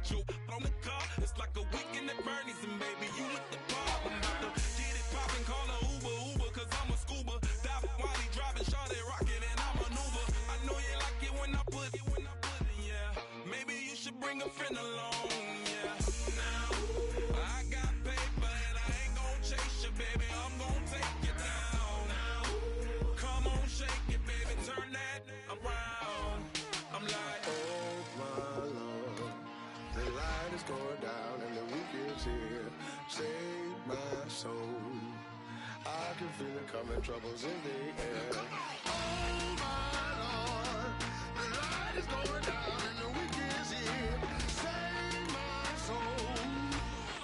Put your on the car, it's like a weekend at Bernie's, and baby, you look the part. I'm about to get it poppin', call a Uber, cause I'm a scuba. Dive while he driving, shawty rockin', and I maneuver. I know you like it when I put it, yeah. Maybe you should bring a friend along, yeah. Now, I got paper and I ain't gon' chase you, baby, I'm gon' take you down. Now, come on, shake it, baby, turn that around. I'm like, oh my Lord, the light is going down and the weekend's here. Save my soul, I can feel it coming, troubles in the air. Oh my Lord, the light is going down and the weekend's here. Save my soul.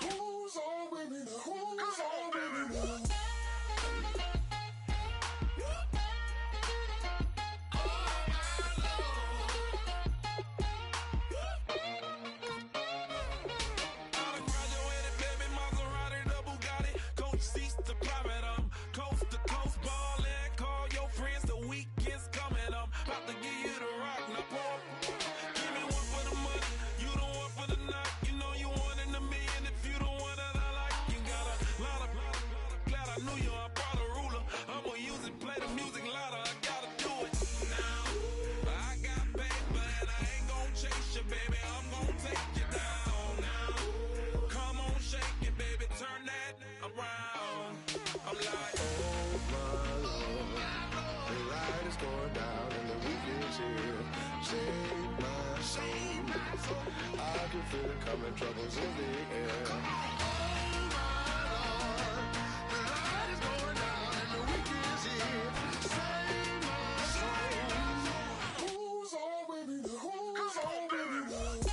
Who's on with me now? Who's on with me now? Save my soul, I can feel it coming, troubles in the air. Oh my Lord, the light is going down and the weekend's here. Save my soul. Who's on with me now? Who's on with me now?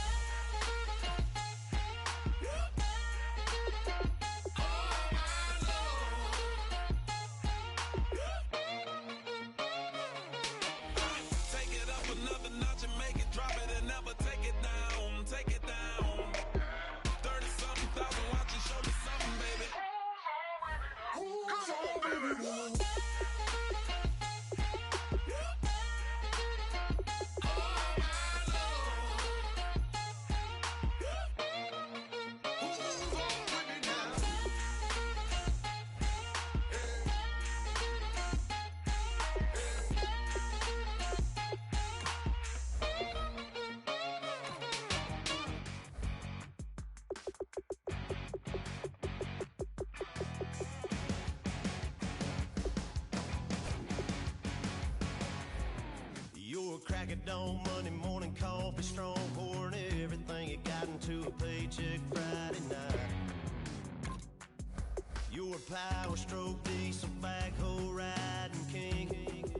Another notch and make it, drop it and never take it down, take it down. 30-something thousand watching, show me something, baby. Who's on with me now? You're a crack at dawn, Monday morning coffee, strong pouring everything you got into a paycheck Friday night. You're a power stroke, diesel backhoe riding king,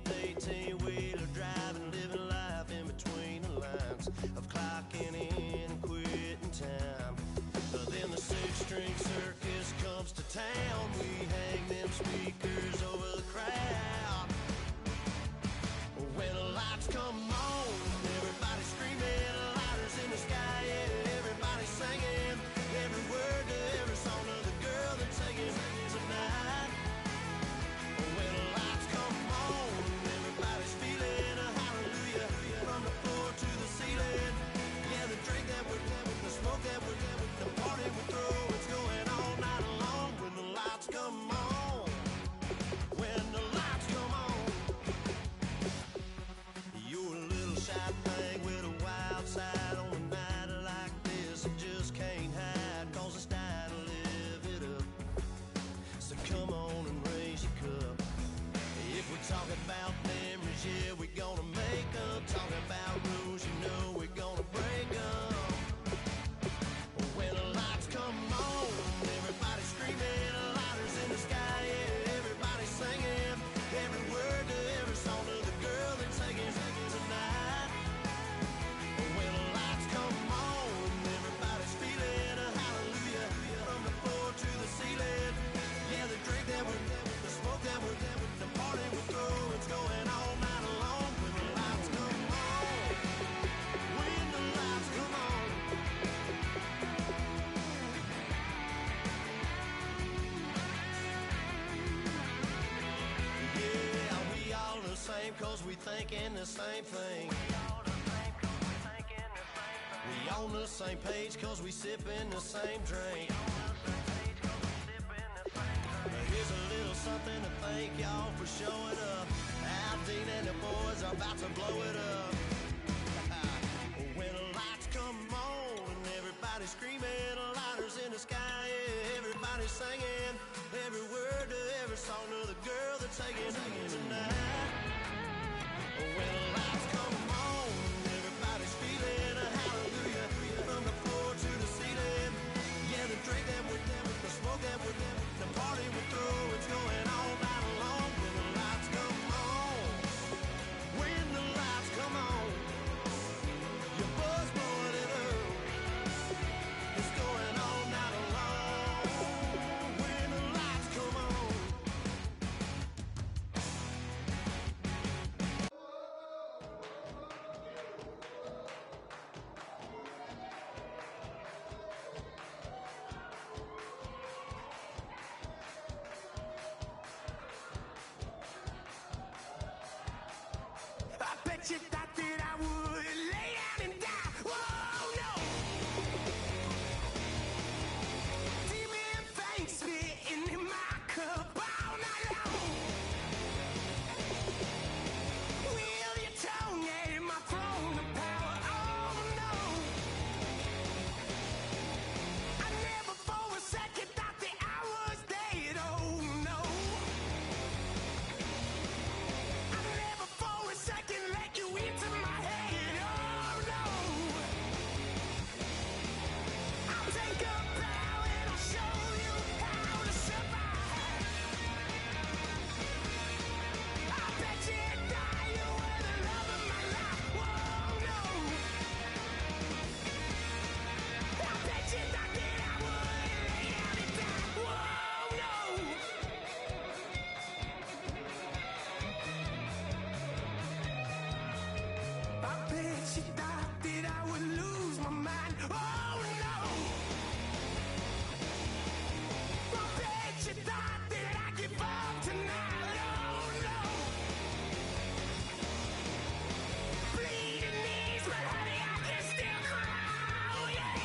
18-wheeler driving, living life in between the lines of clocking in and quitting time. Then the six-string circus comes to town. We hang them speakers over the crowd. When the lights come on, everybody's screaming, lighters in the sky, yeah, everybody's singing every word to every song of the girl that's singing tonight. When the lights come on, everybody's feeling a hallelujah from the floor to the ceiling. Yeah, the drink that we're having, the smoke that we're having, the party we throw, it's going all night long. When the lights come on, when the lights come on. You're a little shy thing with a wild side. On a night like this, you just can't hide, cause it's time to live it up. So come on and raise your cup. If we're talking about memories, yeah, we're gonna make them. Talking about rules, you know we're gonna break them. When the lights come on, everybody's screaming, lighters in the sky, yeah, everybody's singing every word to every song of the girl that's singing tonight. When the lights come on, everybody's feeling a hallelujah from the floor to the ceiling. Yeah, the drink that we're having, the smoke that we're having, the party we throw, it's going all night long. When the lights come on, when the lights come on. Yeah, we all the same cause we thinking the same thing. We We on the same page cause we sippin' the same drink. Here's a little something to thank y'all for showing up. Al Dean and the boys are about to blow it up. When the lights come on and everybody's screaming, lighters in the sky, yeah, everybody's singing every word to every song of the girl they're taking home tonight. When the lights come on, everybody's feeling a hallelujah from the floor to the ceiling. Yeah, the drink that with them, the smoke that with them, the party we're through, it's going all night long. When the lights come on, when the lights come on, your buzz blowing it up. It's going all night long. When the lights come on. I bet you thought that I would lay down and die. Whoa, no. Demon things spitting in my cup all night long. Wheel your tongue at my throne of power. Oh, no. I never for a second thought that I was dead. Oh, no. I never for a second let you into my head. Oh, no. I'll take a bow and I'll show you how to survive. I bet you die, you were the love of my life. Whoa, no. I bet you thought that I would lay down and die. Whoa, no. I bet you thought that I would lose my mind. Oh, no. I bet you thought that I'd give up tonight. Oh, no. Bleeding knees, but honey, I can still cry. Oh, yeah.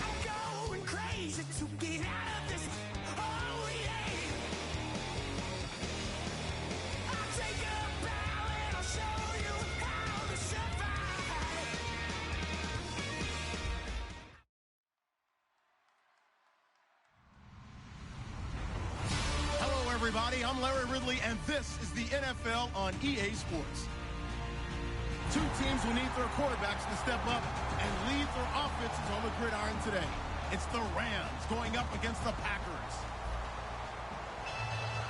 I'm going crazy to get out of this. Oh, yeah. I'll take a bow and I'll show you how to survive. Hello, everybody. I'm Larry Ridley, and this is the NFL on EA Sports. Two teams will need their quarterbacks to step up and lead their offenses on the gridiron today. It's the Rams going up against the Packers.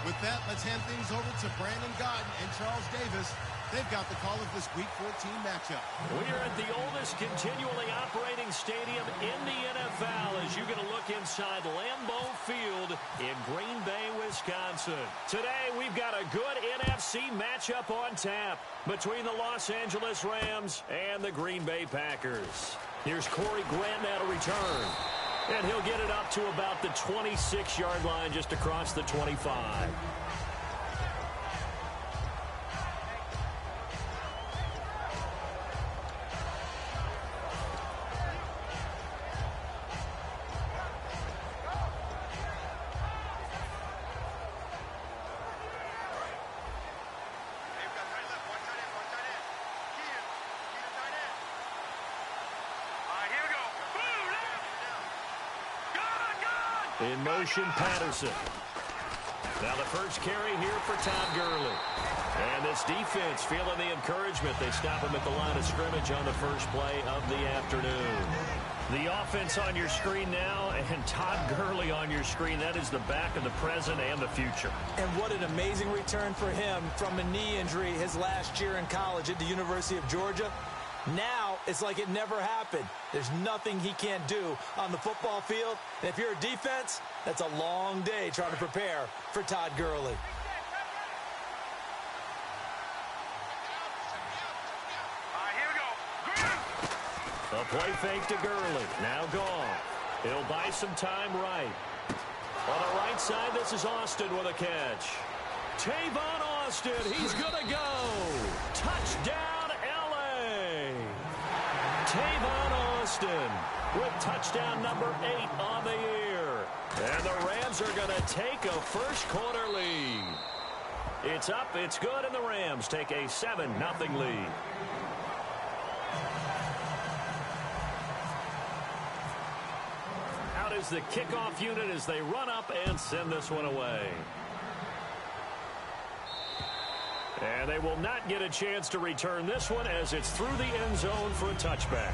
With that, let's hand things over to Brandon Godden and Charles Davis. They've got the call of this Week 14 matchup. We are at the oldest continually operating stadium in the NFL as you get a look inside Lambeau Field in Green Bay, Wisconsin. Today, we've got a good NFC matchup on tap between the Los Angeles Rams and the Green Bay Packers. Here's Corey Grant now to return. And he'll get it up to about the 26-yard line just across the 25. In motion, Patterson. Now the first carry here for Todd Gurley. And this defense feeling the encouragement. They stop him at the line of scrimmage on the first play of the afternoon. The offense on your screen now, and Todd Gurley on your screen. That is the back of the present and the future. And what an amazing return for him from a knee injury his last year in college at the University of Georgia. Now, it's like it never happened. There's nothing he can't do on the football field. And if you're a defense, that's a long day trying to prepare for Todd Gurley. A play fake to Gurley. Now gone. He'll buy some time right. On the right side, this is Austin with a catch. Tavon Austin, he's going to go. Touchdown, L.A. Tavon Austin with touchdown number 8 on the year. And the Rams are going to take a first quarter lead. It's up, it's good, and the Rams take a 7-0 lead. Out is the kickoff unit as they run up and send this one away. And they will not get a chance to return this one as it's through the end zone for a touchback.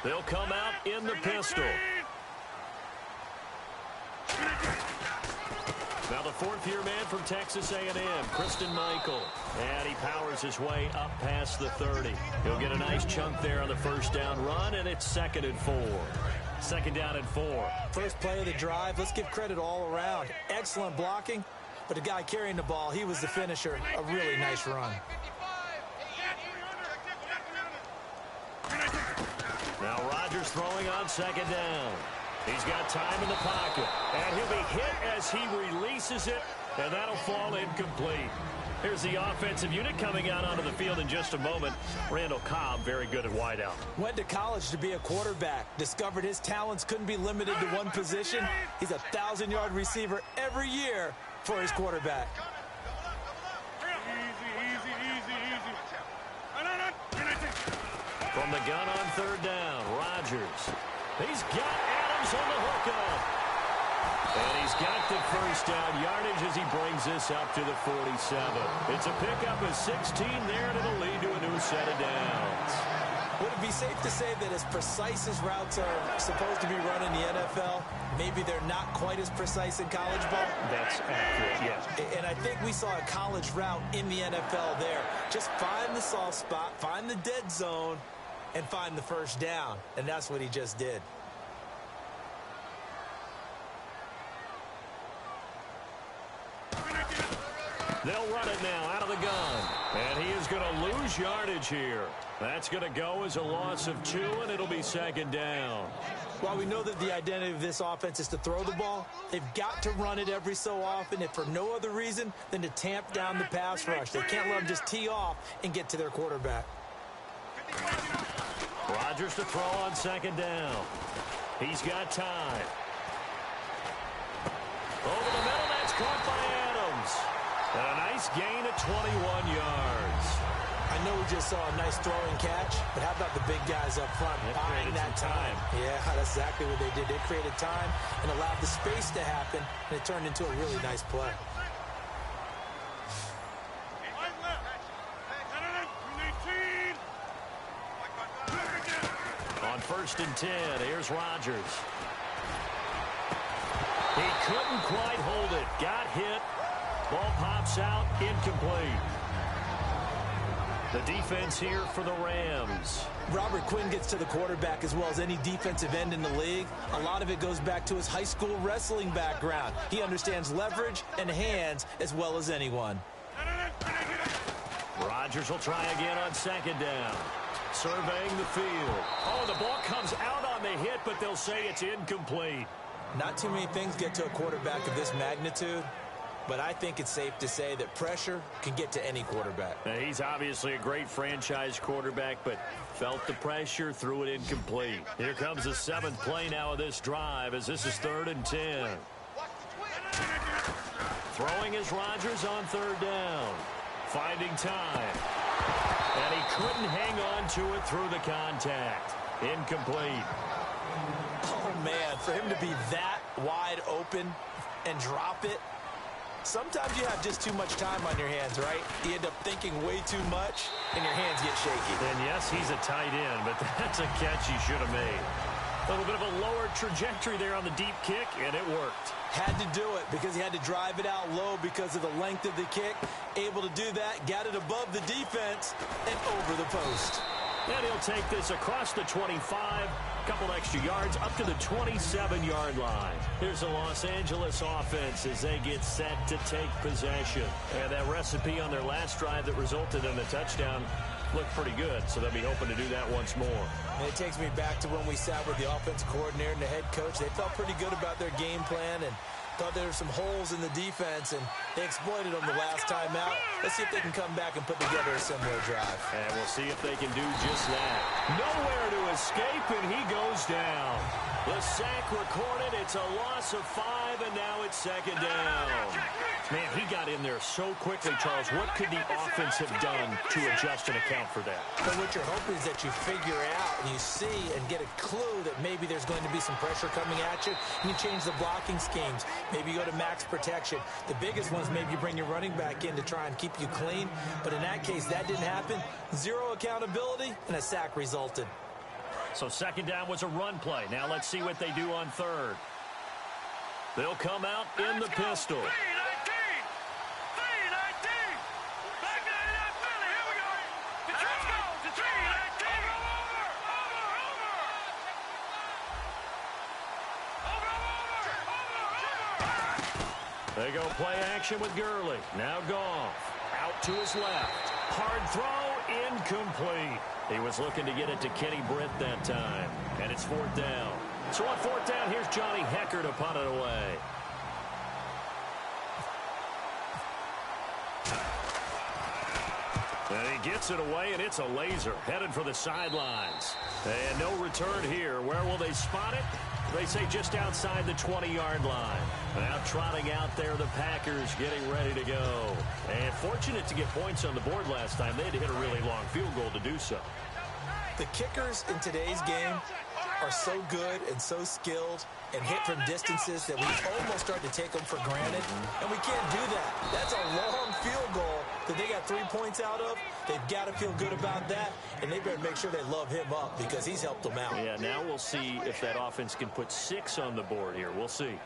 They'll come out in the pistol. Now the fourth-year man from Texas A&M, Christine Michael. And he powers his way up past the 30. He'll get a nice chunk there on the first down run, and it's 2nd and 4. 2nd down and 4. First play of the drive. Let's give credit all around. Excellent blocking, but the guy carrying the ball, he was the finisher. A really nice run. Now Rodgers throwing on 2nd down. He's got time in the pocket, and he'll be hit as he releases it, and that'll fall incomplete. Here's the offensive unit coming out onto the field in just a moment. Randall Cobb, very good at wideout. Went to college to be a quarterback. Discovered his talents couldn't be limited to one position. He's a 1,000-yard receiver every year for his quarterback. From the gun on 3rd down, Rodgers. He's got Adams on the hookup. And he's got the first down yardage as he brings this up to the 47. It's a pickup of 16 there, and it'll lead to a new set of downs. Would it be safe to say that as precise as routes are supposed to be run in the NFL, maybe they're not quite as precise in college ball? That's accurate, yes. And I think we saw a college route in the NFL there. Just find the soft spot, find the dead zone, and find the first down. And that's what he just did. They'll run it now out of the gun. And he is going to lose yardage here. That's going to go as a loss of 2, and it'll be 2nd down. While we know that the identity of this offense is to throw the ball, they've got to run it every so often, if for no other reason than to tamp down the pass rush. They can't let them just tee off and get to their quarterback. Rodgers to throw on 2nd down. He's got time. Over the middle, that's caught by Adams. And a nice gain of 21 yards. I know we just saw a nice throwing catch, but how about the big guys up front buying that time? Yeah, that's exactly what they did. They created time and allowed the space to happen, and it turned into a really nice play. On 1st and 10, here's Rodgers. He couldn't quite hold it. Got hit. Ball pops out. Incomplete. The defense here for the Rams. Robert Quinn gets to the quarterback as well as any defensive end in the league. A lot of it goes back to his high school wrestling background. He understands leverage and hands as well as anyone. Rodgers will try again on 2nd down. Surveying the field. Oh, the ball comes out on the hit, but they'll say it's incomplete. Not too many things get to a quarterback of this magnitude, but I think it's safe to say that pressure can get to any quarterback. Now, he's obviously a great franchise quarterback, but felt the pressure, threw it incomplete. Here comes the 7th play now of this drive as this is 3rd and 10. Throwing is Rodgers on 3rd down. Finding time. And he couldn't hang on to it through the contact. Incomplete. Oh, man, for him to be that wide open and drop it. Sometimes you have just too much time on your hands, right? You end up thinking way too much, and your hands get shaky. And yes, he's a tight end, but that's a catch he should have made. A little bit of a lower trajectory there on the deep kick, and it worked. Had to do it because he had to drive it out low because of the length of the kick. Able to do that, got it above the defense, and over the post. And he'll take this across the 25, a couple extra yards, up to the 27-yard line. Here's the Los Angeles offense as they get set to take possession. And that recipe on their last drive that resulted in a touchdown looked pretty good, so they'll be hoping to do that once more. And it takes me back to when we sat with the offensive coordinator and the head coach. They felt pretty good about their game plan and thought there were some holes in the defense, and they exploited them the last time out. Let's see if they can come back and put together a similar drive. And we'll see if they can do just that. Nowhere to escape, and he goes down. The sack recorded. It's a loss of 5, and now it's second down. Man, he got in there so quickly, Charles. What could the offense have done to adjust and account for that? But what you're hoping is that you figure out and you see and get a clue that maybe there's going to be some pressure coming at you. And you change the blocking schemes. Maybe you go to max protection. The biggest ones, maybe you bring your running back in to try and keep you clean. But in that case, that didn't happen. Zero accountability, and a sack resulted. So second down was a run play. Now let's see what they do on third. They'll come out in the pistol. They go play action with Gurley. Now Goff. Out to his left. Hard throw, incomplete. He was looking to get it to Kenny Britt that time. And it's fourth down. So on fourth down, here's Johnny Hecker to punt it away. And he gets it away, and it's a laser. Headed for the sidelines. And no return here. Where will they spot it? They say just outside the 20-yard line. Now trotting out there, the Packers getting ready to go. And fortunate to get points on the board last time. They had to hit a really long field goal to do so. The kickers in today's game are so good and so skilled and hit from distances that we almost start to take them for granted. And we can't do that. That's a long field goal that they got 3 points out of. They've got to feel good about that, and they better make sure they love him up because he's helped them out. Yeah, now we'll see if that offense can put 6 on the board here. We'll see.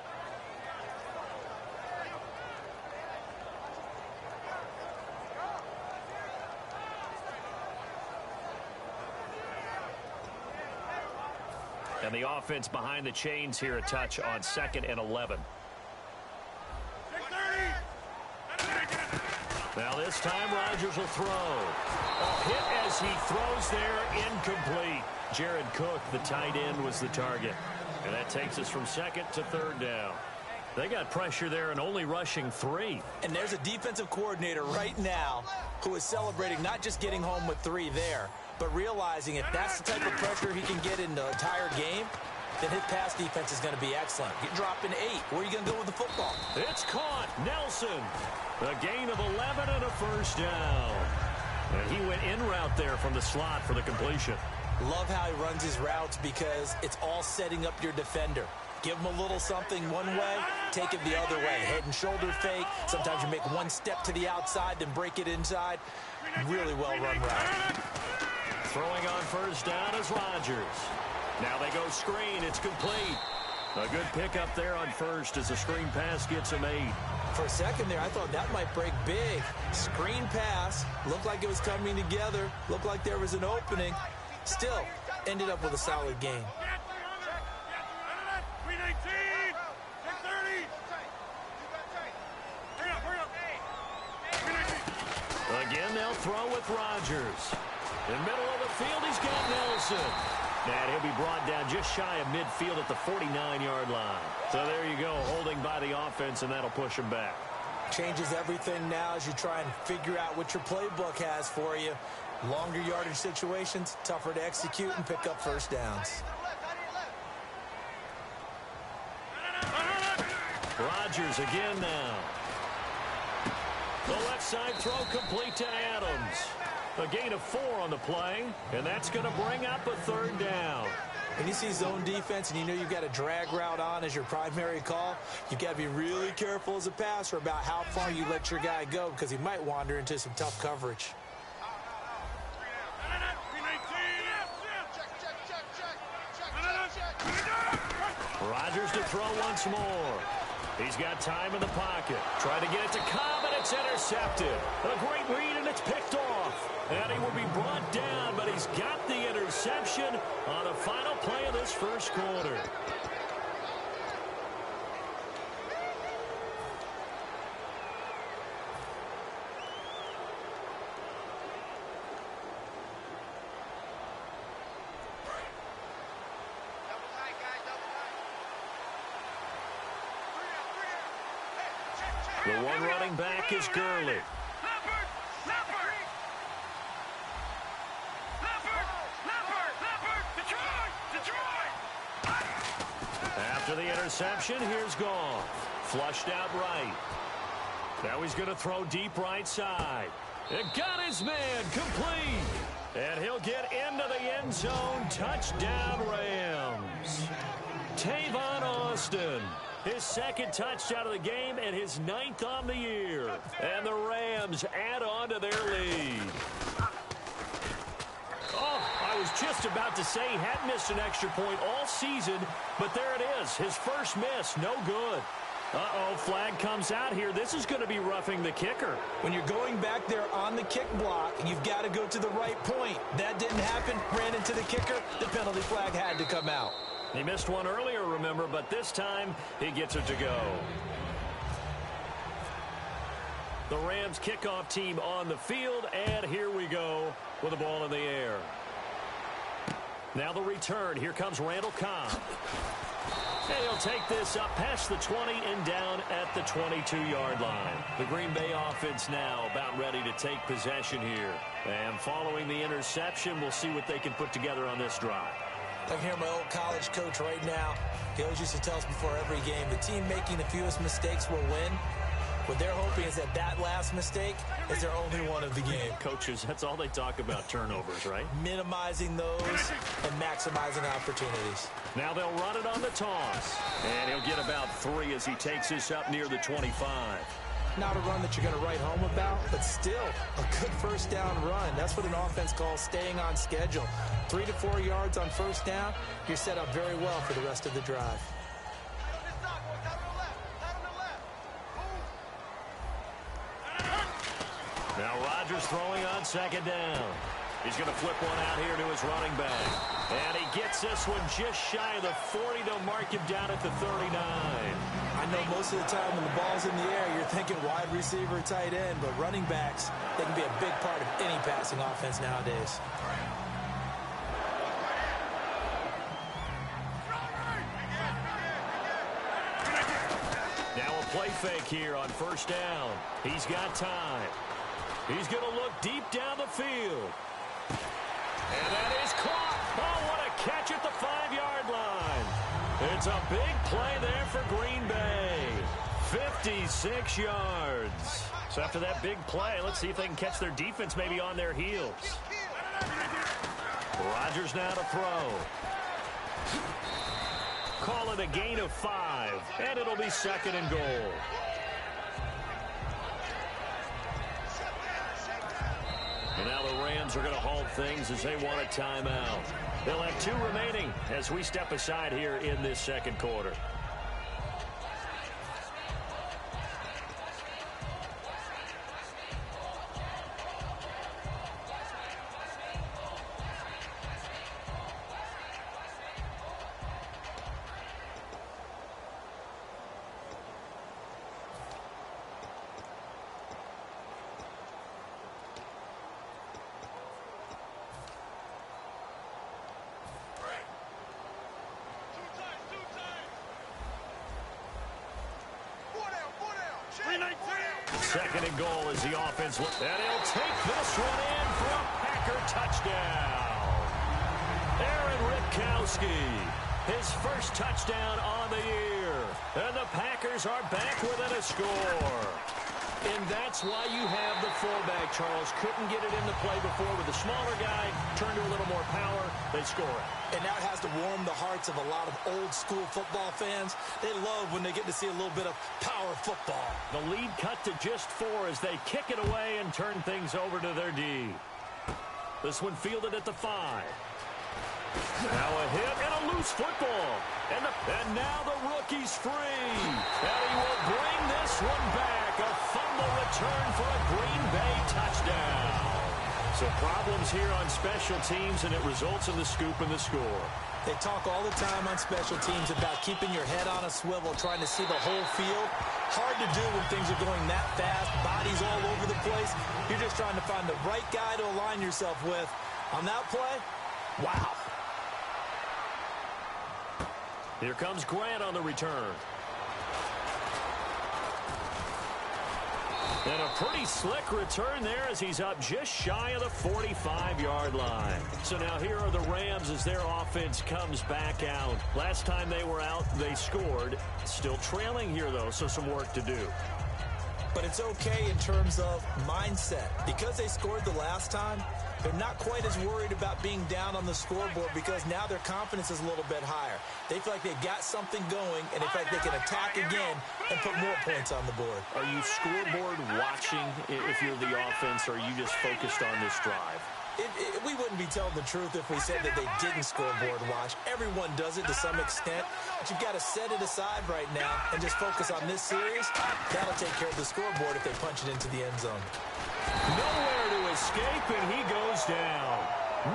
And the offense behind the chains here, a touch on 2nd and 11. Now this time Rodgers will throw. A hit as he throws there, incomplete. Jared Cook, the tight end, was the target. And that takes us from 2nd to 3rd down. They got pressure there and only rushing 3. And there's a defensive coordinator right now who is celebrating not just getting home with 3 there, but realizing if that's the type of pressure he can get in the entire game, then his pass defense is going to be excellent. Get dropped in 8. Where are you going to go with the football? It's caught. Nelson. A gain of 11 and a first down. And he went in route there from the slot for the completion. Love how he runs his routes because it's all setting up your defender. Give him a little something one way, take it the other way. Head and shoulder fake. Sometimes you make one step to the outside, then break it inside. Really well run route. Throwing on first down is Rodgers. Now they go screen. It's complete. A good pickup there on first as the screen pass gets him 8. For a second there, I thought that might break big. Screen pass. Looked like it was coming together. Looked like there was an opening. Still, ended up with a solid game. Again, they'll throw with Rodgers. In the middle of the field, he's got Nelson. And he'll be brought down just shy of midfield at the 49-yard line. So there you go, holding by the offense, and that'll push him back. Changes everything now as you try and figure out what your playbook has for you. Longer yardage situations, tougher to execute and pick up first downs. Rodgers again now. The left side throw complete to Adams. A gain of 4 on the play, and that's going to bring up a 3rd down. When you see zone defense and you know you've got a drag route on as your primary call, you've got to be really careful as a passer about how far you let your guy go because he might wander into some tough coverage. Rodgers to throw once more. He's got time in the pocket. Trying to get it to Cobb, and it's intercepted. A great read, and it's picked off. And he will be brought down, but he's got the interception on the final play of this first quarter. The one running back is Gurley. After the interception, here's Goff. Flushed out right. Now he's going to throw deep right side. It got his man complete. And he'll get into the end zone. Touchdown, Rams. Tavon Austin. His second touchdown of the game and his 9th on the year. And the Rams add on to their lead. Oh, I was just about to say he hadn't missed an extra point all season, but there it is. His first miss, no good. Uh-oh, flag comes out here. This is going to be roughing the kicker. When you're going back there on the kick block, you've got to go to the right point. That didn't happen. Ran into the kicker. The penalty flag had to come out. He missed one earlier, remember, but this time he gets it to go. The Rams kickoff team on the field, and here we go with the ball in the air. Now the return. Here comes Randall Cobb. And he'll take this up past the 20 and down at the 22-yard line. The Green Bay offense now about ready to take possession here. And following the interception, we'll see what they can put together on this drive. I can hear my old college coach right now. He always used to tell us before every game, the team making the fewest mistakes will win. What they're hoping is that that last mistake is their only one of the game. Coaches, that's all they talk about, turnovers, right? Minimizing those and maximizing opportunities. Now they'll run it on the toss. And he'll get about 3 as he takes this up near the 25. Not a run that you're going to write home about, but still a good first down run. That's what an offense calls staying on schedule. 3 to 4 yards on first down, you're set up very well for the rest of the drive. Now Rodgers throwing on second down. He's going to flip one out here to his running back. And he gets this one just shy of the 40. They'll mark him down at the 39. I know most of the time when the ball's in the air, you're thinking wide receiver, tight end, but running backs, they can be a big part of any passing offense nowadays. Now a play fake here on first down. He's got time. He's going to look deep down the field. And that is caught. Oh, what a catch at the 5-yard line. It's a big play there for Green Bay. 56 yards. So after that big play, let's see if they can catch their defense maybe on their heels. Rodgers now to throw. Call it a gain of 5, and it'll be second and goal. And now the Rams are going to halt things as they want a timeout. They'll have 2 remaining as we step aside here in this second quarter. Second and goal as the offense looks. And he'll take this one in for a Packer touchdown. Aaron Ripkowski, his first touchdown on the year. And the Packers are back within a score. And that's why you have the fullback, Charles. Couldn't get it into play before with the smaller guy. Turned to a little more power. They score it. And now it has to warm the hearts of a lot of old-school football fans. They love when they get to see a little bit of power football. The lead cut to just 4 as they kick it away and turn things over to their D. This one fielded at the 5. Now a hit and a loose football. And now the rookie's free. And he will bring this one back. A fumble return for a Green Bay touchdown. So problems here on special teams, and it results in the scoop and the score. They talk all the time on special teams about keeping your head on a swivel, trying to see the whole field. Hard to do when things are going that fast, bodies all over the place. You're just trying to find the right guy to align yourself with. On that play, wow. Here comes Grant on the return. And a pretty slick return there as he's up just shy of the 45-yard line. So now here are the Rams as their offense comes back out. Last time they were out, they scored. Still trailing here, though, so some work to do. But it's okay in terms of mindset. Because they scored the last time, they're not quite as worried about being down on the scoreboard because now their confidence is a little bit higher. They feel like they've got something going, and they feel like they can attack again and put more points on the board. Are you scoreboard watching if you're the offense, or are you just focused on this drive? We wouldn't be telling the truth if we said that they didn't scoreboard watch. Everyone does it to some extent, but you've got to set it aside right now and just focus on this series. That'll take care of the scoreboard if they punch it into the end zone. Nowhere to escape, and he goes down.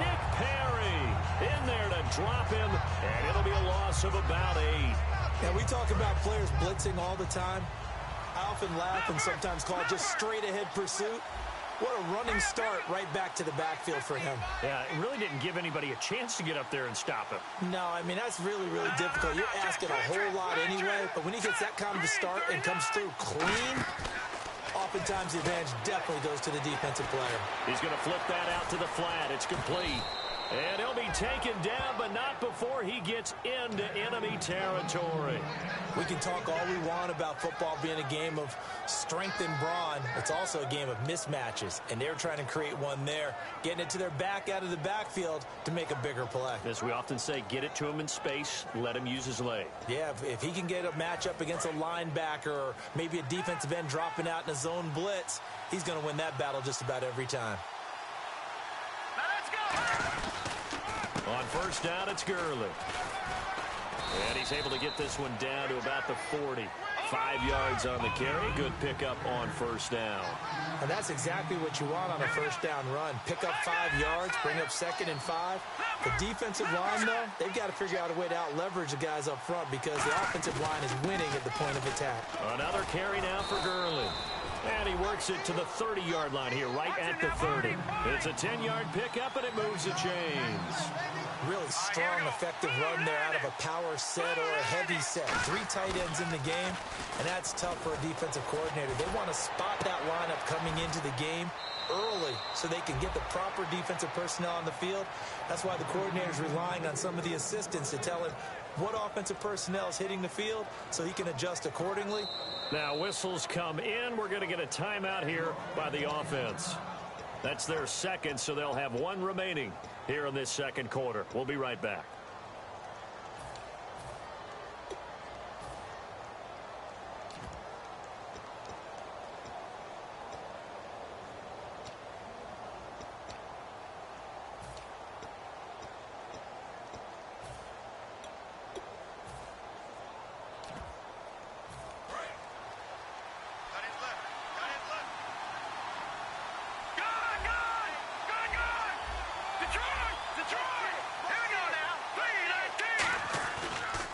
Nick Perry in there to drop him, and it'll be a loss of about 8. Now, we talk about players blitzing all the time. I often laugh and sometimes call it just straight-ahead pursuit. What a running start right back to the backfield for him. Yeah, it really didn't give anybody a chance to get up there and stop him. No, I mean, that's really, really difficult. You're asking a whole lot anyway, but when he gets that kind of a start and comes through clean, oftentimes the advantage definitely goes to the defensive player. He's going to flip that out to the flat. It's complete. And he'll be taken down, but not before he gets into enemy territory. We can talk all we want about football being a game of strength and brawn. It's also a game of mismatches, and they're trying to create one there, getting it to their back out of the backfield to make a bigger play. As we often say, get it to him in space, let him use his leg. Yeah, if he can get a matchup against a linebacker or maybe a defensive end dropping out in a zone blitz, he's going to win that battle just about every time. On first down, it's Gurley. And he's able to get this one down to about the 40. 5 yards on the carry. Good pickup on first down. And that's exactly what you want on a first down run. Pick up 5 yards, bring up 2nd and 5. The defensive line, though, they've got to figure out a way to out-leverage the guys up front because the offensive line is winning at the point of attack. Another carry now for Gurley. And he works it to the 30-yard line here, right at the 30. It's a 10-yard pickup, and it moves the chains. Really strong, effective run there out of a power set or a heavy set. 3 tight ends in the game, and that's tough for a defensive coordinator. They want to spot that lineup coming into the game early so they can get the proper defensive personnel on the field. That's why the coordinator's relying on some of the assistants to tell him what offensive personnel is hitting the field so he can adjust accordingly. Now whistles come in. We're going to get a timeout here by the offense. That's their second, so they'll have 1 remaining here in this second quarter. We'll be right back.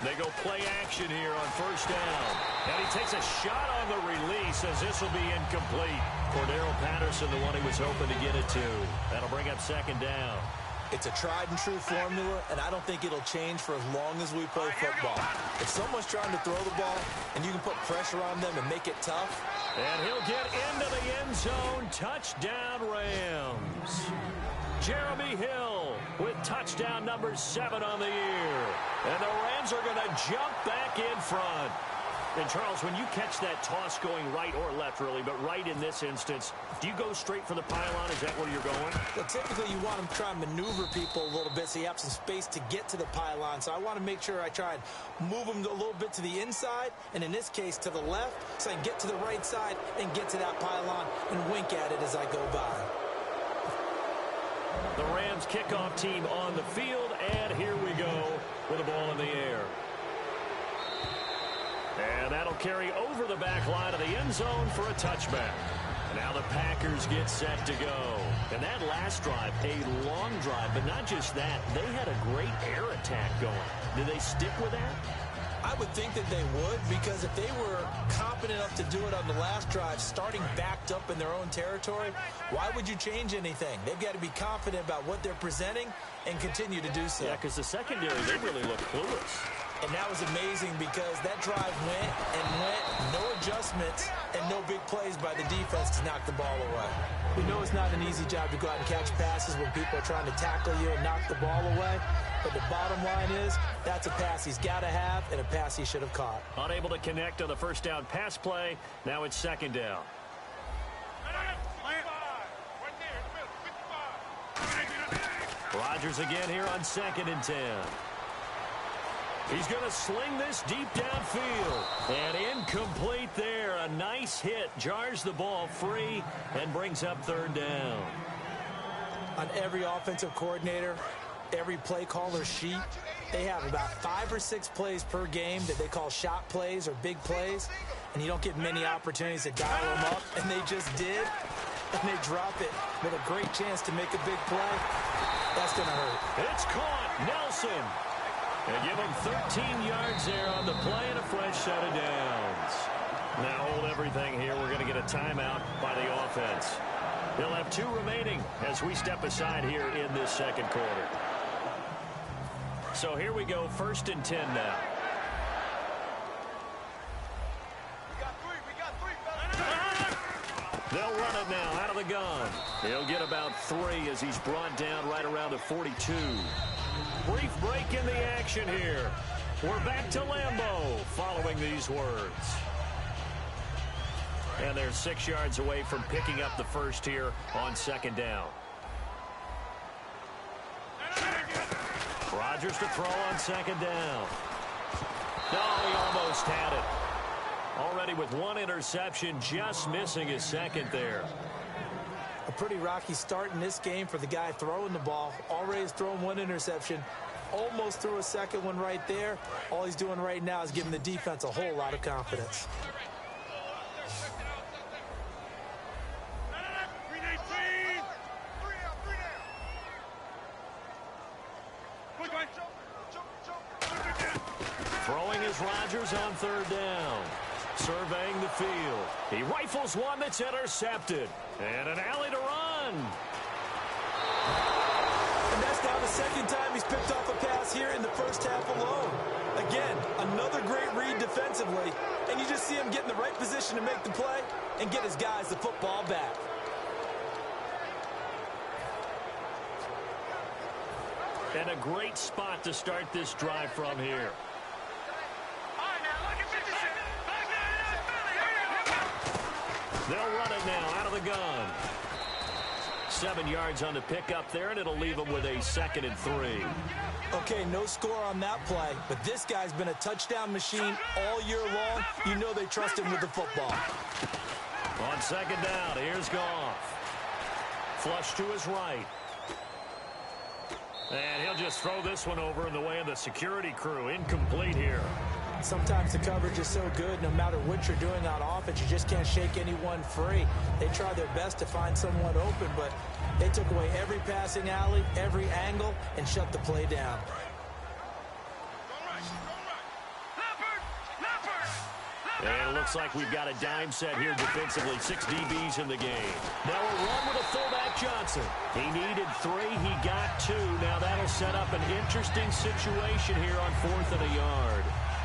They go play action here on first down. And he takes a shot on the release as this will be incomplete. Cordero Patterson, the one he was hoping to get it to. That'll bring up second down. It's a tried-and-true formula, and I don't think it'll change for as long as we play football. If someone's trying to throw the ball and you can put pressure on them and make it tough. And he'll get into the end zone. Touchdown, Rams. Jeremy Hill with touchdown number 7 on the year. And the Rams are going to jump back in front. And, Charles, when you catch that toss going right or left, really, but right in this instance, do you go straight for the pylon? Is that where you're going? Well, typically you want to try and maneuver people a little bit so you have some space to get to the pylon. So I want to make sure I try and move them a little bit to the inside, and in this case to the left, so I can get to the right side and get to that pylon and wink at it as I go by. The Rams kickoff team on the field, and here we go with the ball in the air. And that'll carry over the back line of the end zone for a touchback. Now the Packers get set to go. And that last drive, a long drive, but not just that. They had a great air attack going. Do they stick with that? I would think that they would, because if they were competent enough to do it on the last drive, starting backed up in their own territory, why would you change anything? They've got to be confident about what they're presenting and continue to do so. Yeah, because the secondary, they really look clueless. And that was amazing because that drive went and went, no adjustments and no big plays by the defense to knock the ball away. We know it's not an easy job to go out and catch passes when people are trying to tackle you and knock the ball away. But the bottom line is, that's a pass he's got to have and a pass he should have caught. Unable to connect on the first down pass play. Now it's second down. Rodgers again here on 2nd and 10. He's going to sling this deep downfield. And incomplete there. A nice hit. Jars the ball free and brings up 3rd down. On every offensive coordinator, every play caller sheet, they have about 5 or 6 plays per game that they call shot plays or big plays. And you don't get many opportunities to dial them up. And they just did. And they drop it with a great chance to make a big play. That's going to hurt. It's caught. Nelson. They give him 13 yards there on the play and a fresh set of downs. Now hold everything here. We're going to get a timeout by the offense. He'll have 2 remaining as we step aside here in this second quarter. So here we go, 1st and 10 now. They'll run it now out of the gun. He'll get about 3 as he's brought down right around the 42. Brief break in the action here. We're back to Lambeau following these words. And they're 6 yards away from picking up the first here on 2nd down. Rodgers to throw on 2nd down. No, he almost had it. Already with 1 interception, just missing his 2nd there. A pretty rocky start in this game for the guy throwing the ball. Already has thrown 1 interception. Almost threw a 2nd one right there. All he's doing right now is giving the defense a whole lot of confidence. Throwing is Rodgers on 3rd down. Surveying the field. He rifles one that's intercepted. And an alley to run. And that's now the 2nd time he's picked off a pass here in the first half alone. Again, another great read defensively. And you just see him get in the right position to make the play and get his guys the football back. And a great spot to start this drive from here. They'll run it now out of the gun. 7 yards on the pickup there, and it'll leave them with a 2nd and 3. Okay, no score on that play, but this guy's been a touchdown machine all year long. You know they trust him with the football. On 2nd down, here's Goff. Flush to his right. And he'll just throw this one over in the way of the security crew. Incomplete here. Sometimes the coverage is so good, no matter what you're doing on offense, you just can't shake anyone free. They try their best to find someone open, but they took away every passing alley, every angle, and shut the play down. And it looks like we've got a dime set here defensively. 6 DBs in the game. Now a run with a fullback Johnson. He needed 3. He got 2. Now that'll set up an interesting situation here on 4th and a yard.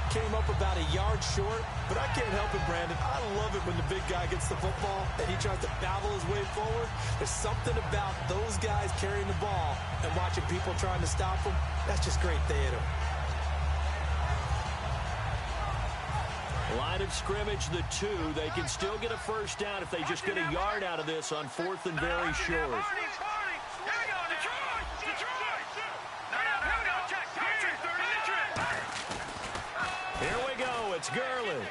Came up about a yard short, but I can't help it, Brandon. I love it when the big guy gets the football and he tries to battle his way forward. There's something about those guys carrying the ball and watching people trying to stop them. That's just great theater. Line of scrimmage, the 2. They can still get a first down if they just get a yard out of this on 4th and very short. Here we go. It's Gurley.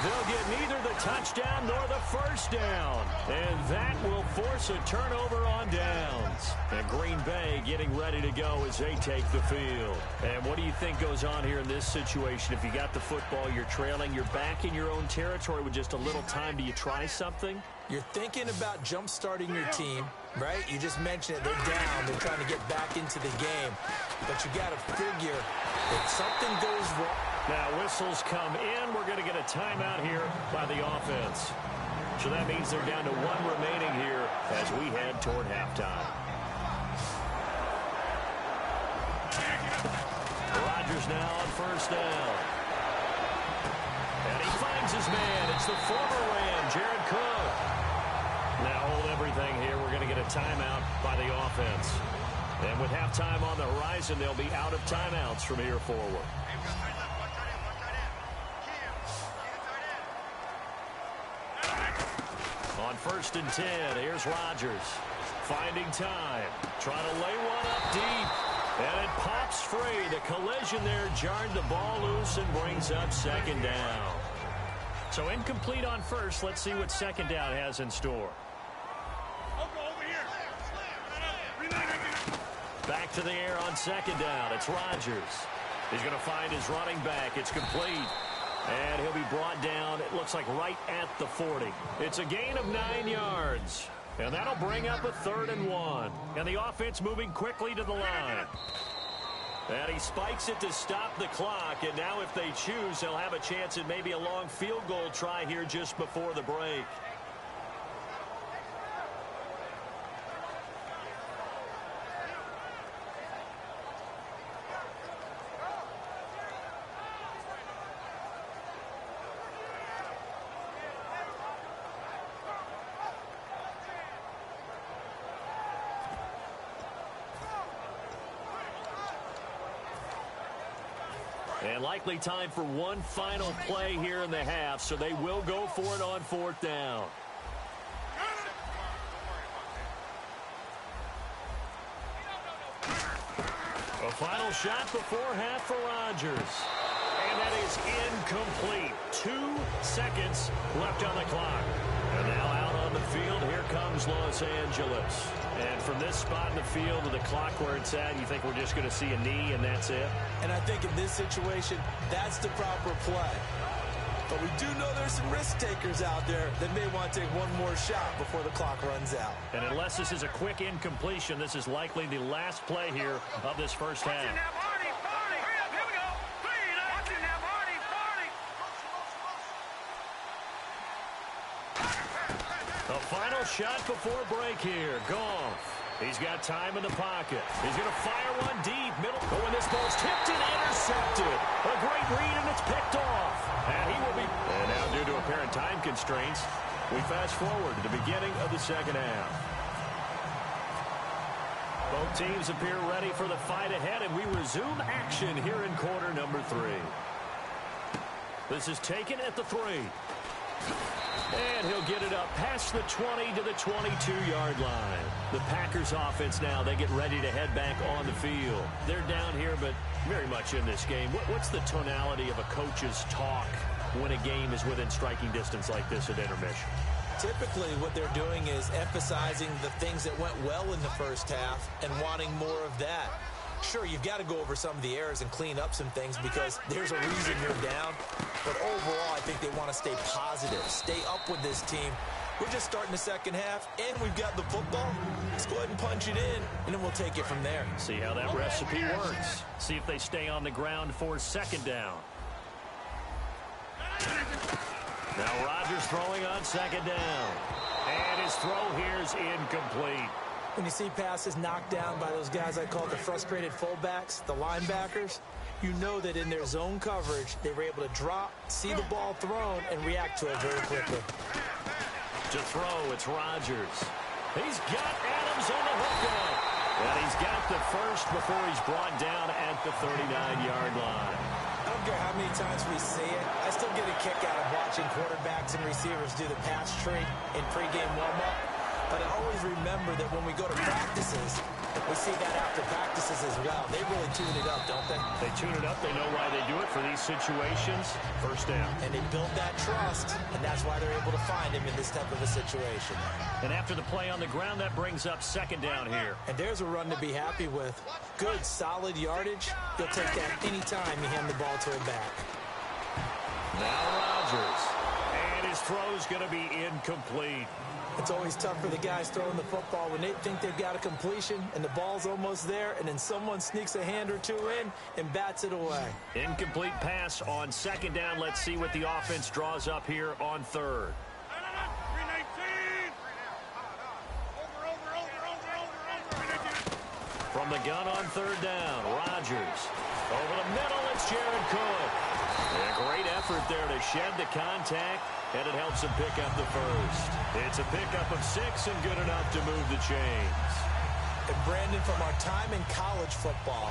They'll get neither the touchdown nor the first down. And that will force a turnover on downs. And Green Bay getting ready to go as they take the field. And what do you think goes on here in this situation? If you got the football, you're trailing, you're back in your own territory with just a little time. Do you try something? You're thinking about jump-starting your team, right? You just mentioned it. They're down. They're trying to get back into the game. But you got to figure if something goes wrong. Now whistles come in. We're going to get a timeout here by the offense. So that means they're down to one remaining here as we head toward halftime. Rodgers now on first down. And he finds his man. It's the former Ram, Jared Cook. Now hold everything here. We're going to get a timeout by the offense. And with halftime on the horizon, they'll be out of timeouts from here forward. On 1st and 10, here's Rodgers. Finding time. Trying to lay one up deep. And it pops free. The collision there jarred the ball loose and brings up second down. So incomplete on first. Let's see what second down has in store. Back to the air on second down. It's Rodgers. He's going to find his running back. It's complete. And he'll be brought down, it looks like, right at the 40. It's a gain of 9 yards. And that'll bring up a 3rd and 1. And the offense moving quickly to the line. And he spikes it to stop the clock. And now if they choose, they'll have a chance at maybe a long field goal try here just before the break. And likely time for one final play here in the half, so they will go for it on 4th down. A final shot before half for Rodgers. And that is incomplete. 2 seconds left on the clock. And now out on the field, here comes Los Angeles. And from this spot in the field to the clock where it's at, you think we're just going to see a knee and that's it? And I think in this situation, that's the proper play. But we do know there's some risk takers out there that may want to take one more shot before the clock runs out. And unless this is a quick incompletion, this is likely the last play here of this first half. A final shot before break here. Goff. He's got time in the pocket. He's going to fire one deep. Middle. Oh, and this ball's tipped and intercepted. A great read, and it's picked off. And he will be. And now, due to apparent time constraints, we fast forward to the beginning of the second half. Both teams appear ready for the fight ahead, and we resume action here in quarter number 3. This is taken at the 3. And he'll get it up past the 20 to the 22-yard line. The Packers offense now, they get ready to head back on the field. They're down here, but very much in this game. What's the tonality of a coach's talk when a game is within striking distance like this at intermission? Typically, what they're doing is emphasizing the things that went well in the first half and wanting more of that. Sure, you've got to go over some of the errors and clean up some things because there's a reason you're down. But overall, I think they want to stay positive, stay up with this team. We're just starting the second half, and we've got the football. Let's go ahead and punch it in, and then we'll take it from there. See how that recipe works. See if they stay on the ground for second down. Now Rodgers throwing on second down. And his throw here is incomplete. When you see passes knocked down by those guys I call the frustrated fullbacks, the linebackers, you know that in their zone coverage, they were able to drop, see the ball thrown, and react to it very quickly. To throw, it's Rodgers. He's got Adams on the hookup. And he's got the first before he's brought down at the 39-yard line. I don't care how many times we see it. I still get a kick out of watching quarterbacks and receivers do the pass tree in pregame warm-up. But I always remember that when we go to practices, we see that after practices as well. They really tune it up, don't they? They tune it up. They know why they do it for these situations. First down. And they build that trust, and that's why they're able to find him in this type of a situation. And after the play on the ground, that brings up second down here. And there's a run to be happy with. Good, solid yardage. He'll take that anytime you hand the ball to a back. Now Rodgers. And his throw's going to be incomplete. It's always tough for the guys throwing the football when they think they've got a completion and the ball's almost there, and then someone sneaks a hand or two in and bats it away. Incomplete pass on second down. Let's see what the offense draws up here on third. From the gun on third down, Rodgers. Over the middle, it's Jared Cook. A great effort there to shed the contact, and it helps him pick up the first. It's a pickup of 6 and good enough to move the chains. And Brandon, from our time in college football,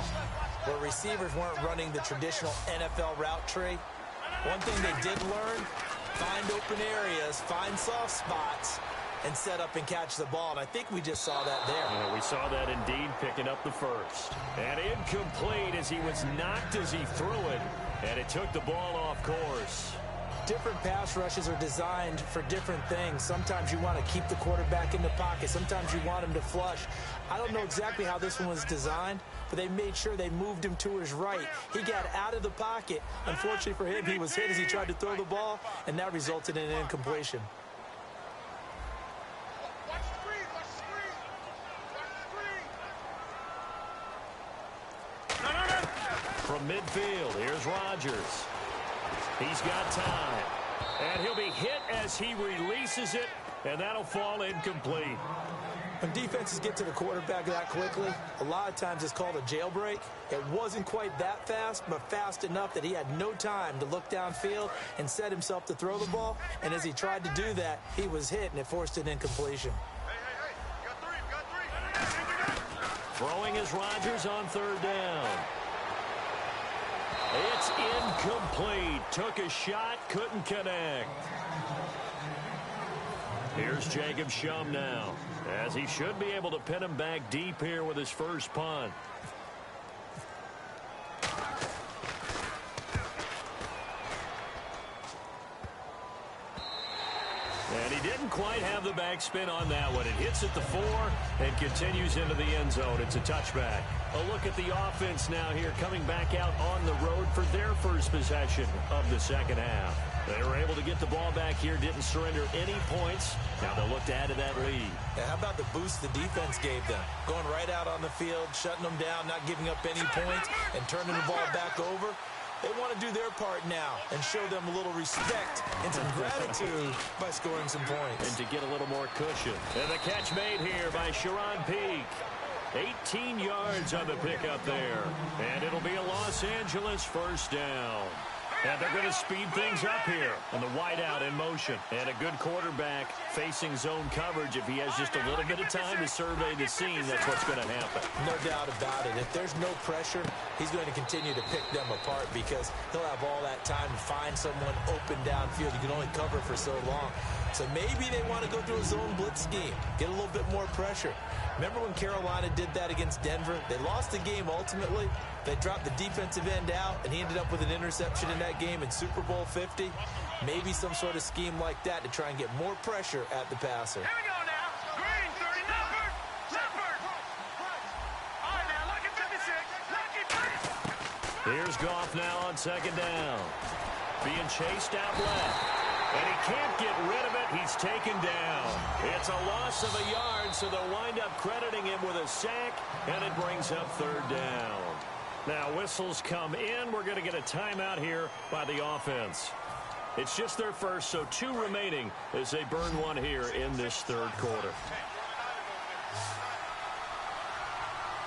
where receivers weren't running the traditional NFL route tree, one thing they did learn, find open areas, find soft spots, and set up and catch the ball. And I think we just saw that there. Yeah, we saw that indeed, picking up the first. And incomplete as he was knocked as he threw it, and it took the ball off course. Different pass rushes are designed for different things. Sometimes you want to keep the quarterback in the pocket. Sometimes you want him to flush. I don't know exactly how this one was designed, but they made sure they moved him to his right. He got out of the pocket. Unfortunately for him, he was hit as he tried to throw the ball, and that resulted in an incompletion. From midfield, here's Rodgers. He's got time. And he'll be hit as he releases it, and that'll fall incomplete. When defenses get to the quarterback that quickly, a lot of times it's called a jailbreak. It wasn't quite that fast, but fast enough that he had no time to look downfield and set himself to throw the ball. And as he tried to do that, he was hit, and it forced an incompletion. Throwing is Rodgers on third down. It's incomplete. Took a shot, couldn't connect. Here's Jacob Shum now, as he should be able to pin him back deep here with his first punt. And he didn't quite have the backspin on that one. It hits at the 4 and continues into the end zone. It's a touchback. A look at the offense now here, coming back out on the road for their first possession of the second half. They were able to get the ball back here, didn't surrender any points. Now they'll look to add to that lead. Yeah, how about the boost the defense gave them? Going right out on the field, shutting them down, not giving up any points, and turning the ball back over. They want to do their part now and show them a little respect and some gratitude by scoring some points. And to get a little more cushion. And the catch made here by Sharon Peak. 18 yards on the pickup there. And it'll be a Los Angeles first down. And they're going to speed things up here. And the wideout in motion. And a good quarterback facing zone coverage. If he has just a little bit of time to survey the scene, that's what's going to happen. No doubt about it. If there's no pressure, he's going to continue to pick them apart because he'll have all that time to find someone open downfield. You can only cover for so long. So maybe they want to go through a zone blitz scheme, get a little bit more pressure. Remember when Carolina did that against Denver? They lost the game ultimately. They dropped the defensive end out, and he ended up with an interception in that game in Super Bowl 50. Maybe some sort of scheme like that to try and get more pressure at the passer. Here we go now. Green, 30, Leopard. All right, now, lucky 56. Lucky 50. Here's Goff now on second down. Being chased out left. And he can't get rid of it. He's taken down. It's a loss of a yard, so they'll wind up crediting him with a sack, and it brings up third down. Now, whistles come in. We're going to get a timeout here by the offense. It's just their first, so 2 remaining as they burn one here in this third quarter.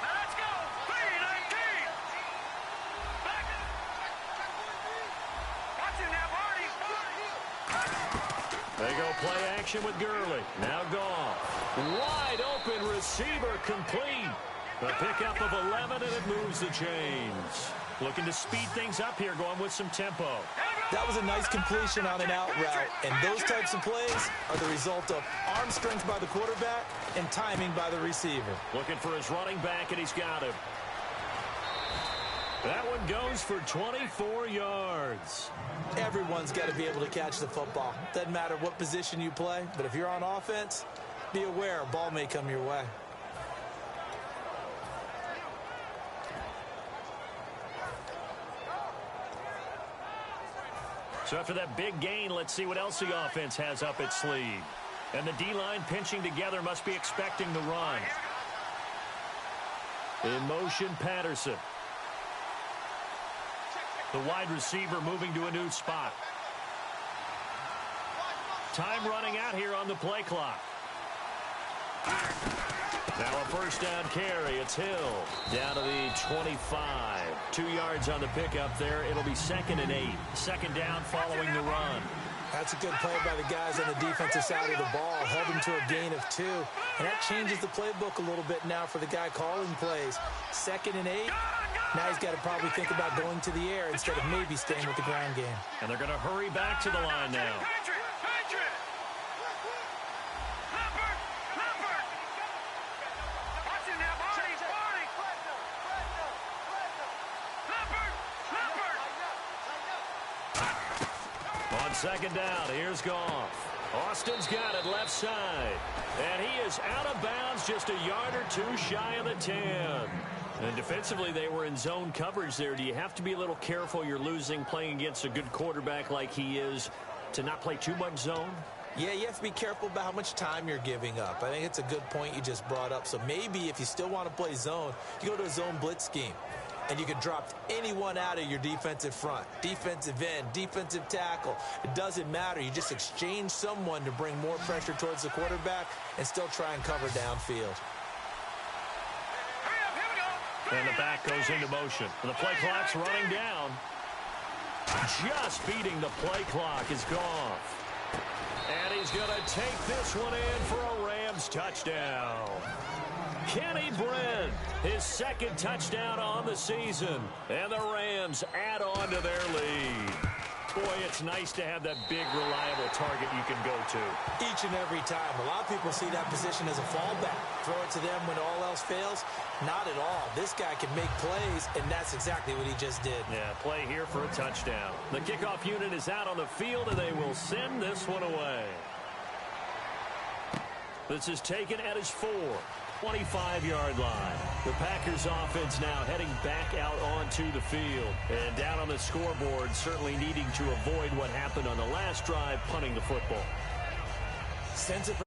Let's go. 3-19. Back. Watch it now, Barney. They go play action with Gurley. Now Goff. Wide open receiver complete. A pickup of 11, and it moves the chains. Looking to speed things up here, going with some tempo. That was a nice completion on an out route, and those types of plays are the result of arm strength by the quarterback and timing by the receiver. Looking for his running back, and he's got him. That one goes for 24 yards. Everyone's got to be able to catch the football. Doesn't matter what position you play, but if you're on offense, be aware a ball may come your way. So after that big gain, let's see what else the offense has up its sleeve. And the D-line pinching together must be expecting the run. In motion, Patterson. The wide receiver moving to a new spot. Time running out here on the play clock. Now a first down carry. It's Hill down to the 25. 2 yards on the pickup there. It'll be 2nd and 8. Second down following the run. That's a good play by the guys on the defensive side of the ball. Held him to a gain of 2. And that changes the playbook a little bit now for the guy calling plays. 2nd and 8. Now he's got to probably think about going to the air instead of maybe staying with the ground game. And they're going to hurry back to the line now. On second down, here's Goff. Austin's got it left side. And he is out of bounds just a yard or 2 shy of the 10. And defensively, they were in zone coverage there. Do you have to be a little careful you're losing playing against a good quarterback like he is to not play too much zone? Yeah, you have to be careful about how much time you're giving up. I think it's a good point you just brought up. So maybe if you still want to play zone, you go to a zone blitz scheme. And you can drop anyone out of your defensive front. Defensive end, defensive tackle. It doesn't matter. You just exchange someone to bring more pressure towards the quarterback and still try and cover downfield. And the back goes into motion. And the play clock's running down. Just beating the play clock is Goff. And he's going to take this one in for a Rams touchdown. Kenny Brent, his 2nd touchdown on the season. And the Rams add on to their lead. Boy, it's nice to have that big, reliable target you can go to. Each and every time. A lot of people see that position as a fallback. Throw it to them when all else fails. Not at all. This guy can make plays, and that's exactly what he just did. Yeah, play here for a touchdown. The kickoff unit is out on the field, and they will send this one away. This is taken at his 25-yard line. The Packers offense now heading back out onto the field. And down on the scoreboard, certainly needing to avoid what happened on the last drive, punting the football. Sense of